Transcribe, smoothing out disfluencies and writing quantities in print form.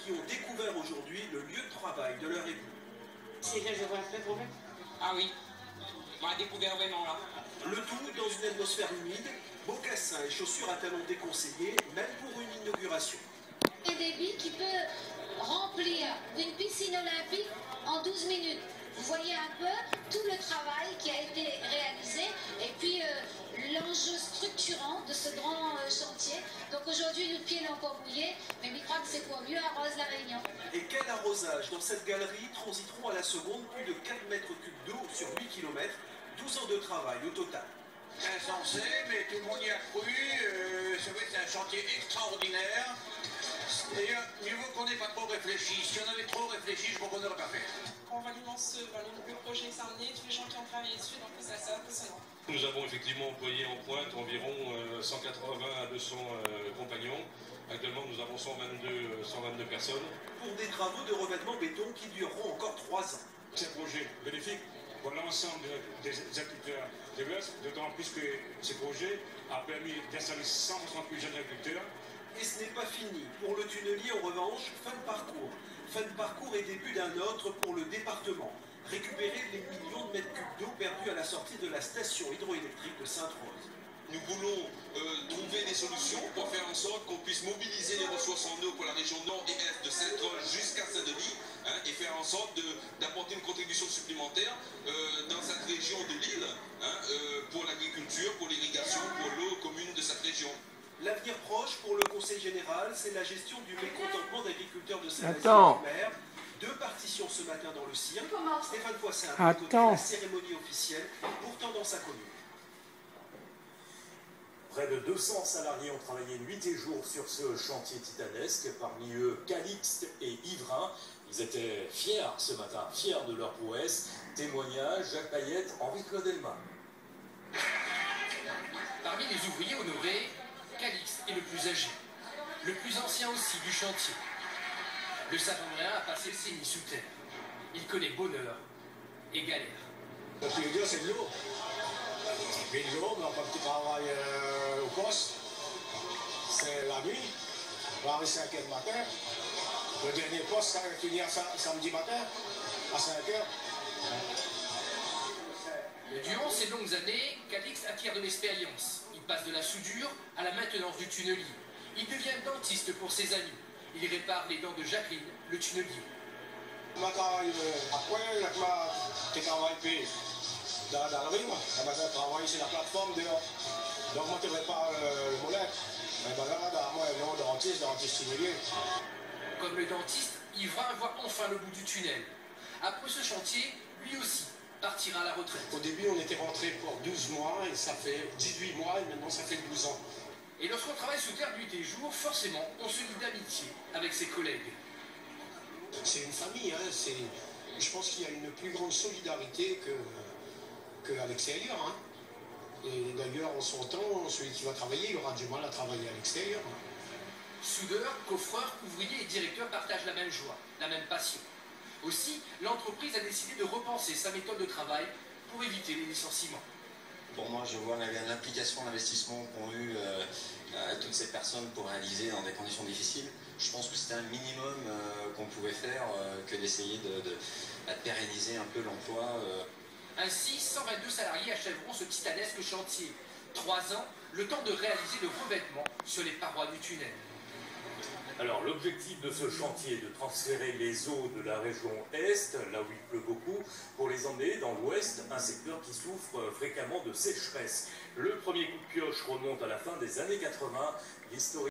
qui ont découvert aujourd'hui le lieu de travail de leur époux. C'est là, je vois un peu pour eux. Ah oui, on a découvert vraiment là. Le tout dans une atmosphère humide, mocassins et chaussures à talons déconseillés, même pour une inauguration. Un débit qui peut remplir une piscine olympique en 12 minutes. Vous voyez un peu tout le travail qui a été réalisé et puis l'enjeu structurant de ce grand chantier. Donc aujourd'hui, nos pieds l'ont encore mouillé, mais je crois que c'est pour mieux arrose la Réunion. Et quel arrosage! Dans cette galerie transiteront à la seconde plus de 4 mètres cubes d'eau sur 8 km, 12 ans de travail au total. Insensé, mais tout le monde y a cru. C'est vrai que c'est un chantier extraordinaire. D'ailleurs, mieux vaut qu'on n'ait pas trop réfléchi. Si on avait trop réfléchi, je crois qu'on n'aurait pas fait. On voit l'immense le projet s'amener, tous les gens qui ont travaillé dessus, donc c'est assez impressionnant. Nous avons effectivement employé en pointe environ 180 à 200 compagnons. Actuellement, nous avons 122 personnes. Pour des travaux de revêtement béton qui dureront encore 3 ans. C'est un projet bénéfique pour l'ensemble des agriculteurs de l'Ouest, d'autant plus que ce projet a permis d'installer 168 jeunes agriculteurs. Et ce n'est pas fini. Pour le tunnelier, en revanche, fin de parcours. Fin de parcours et début d'un autre pour le département. Récupérer les millions de mètres cubes d'eau perdus à la sortie de la station hydroélectrique de Sainte-Rose. Nous voulons trouver des solutions pour faire en sorte qu'on puisse mobiliser les ressources en eau pour la région nord et est de Sainte-Rose jusqu'à Saint-Denis et faire en sorte d'apporter une contribution supplémentaire dans cette région de l'île pour l'agriculture, pour l'irrigation, pour l'eau commune de cette région. L'avenir proche pour le Conseil général, c'est la gestion du mécontentement d'agriculteurs de Saint-Nazaire. 2 partitions ce matin dans le cirque. Stéphane Poissin a côté la cérémonie officielle, pourtant dans sa commune. Près de 200 salariés ont travaillé nuit et jour sur ce chantier titanesque, parmi eux Calixte et Ivrain. Ils étaient fiers ce matin, fiers de leur prouesse. Témoignage, Jacques Payette, Henri-Claude Elma. Parmi les ouvriers honorés, Calixte est le plus âgé, le plus ancien aussi du chantier. Le Savonnéen a passé ses nuits sous terre. Il connaît bonheur et galère. Le plus dur, c'est de l'eau. Mais l'eau, donc quand tu travailles au poste, c'est la nuit. On va arriver à 5 h du matin. Le dernier poste, ça finit samedi matin, à 5 h. Durant ces longues années, Calixte acquiert de l'expérience. Il passe de la soudure à la maintenance du tunnelier. Il devient dentiste pour ses amis. Il répare les dents de Jacqueline, le tunnelier. Moi, après, je travaille dans la rue, je travaille sur la plateforme dehors. Donc, moi, je répare le moulin. Mais là, moi, le dentiste tunnelier. Comme le dentiste, Ivrain voit enfin le bout du tunnel. Après ce chantier, lui aussi partira à la retraite. Au début, on était rentré pour 12 mois, et ça fait 18 mois, et maintenant, ça fait 12 ans. Et lorsqu'on travaille sous terre nuit et jour, forcément, on se lie d'amitié avec ses collègues. C'est une famille, hein. Je pense qu'il y a une plus grande solidarité qu'à l'extérieur. Hein. Et d'ailleurs, en son temps, celui qui va travailler, il aura du mal à travailler à l'extérieur. Soudeur, coffreur, ouvrier et directeur partagent la même joie, la même passion. Aussi, l'entreprise a décidé de repenser sa méthode de travail pour éviter les licenciements. Pour moi, je vois l'implication, l'investissement qu'ont eu toutes ces personnes pour réaliser dans des conditions difficiles. Je pense que c'était un minimum qu'on pouvait faire que d'essayer de pérenniser un peu l'emploi. Ainsi, 122 salariés achèveront ce titanesque chantier. 3 ans, le temps de réaliser le revêtement sur les parois du tunnel. Alors, l'objectif de ce chantier est de transférer les eaux de la région Est, là où il pleut beaucoup, pour les emmener dans l'Ouest, un secteur qui souffre fréquemment de sécheresse. Le premier coup de pioche remonte à la fin des années 80. L'historien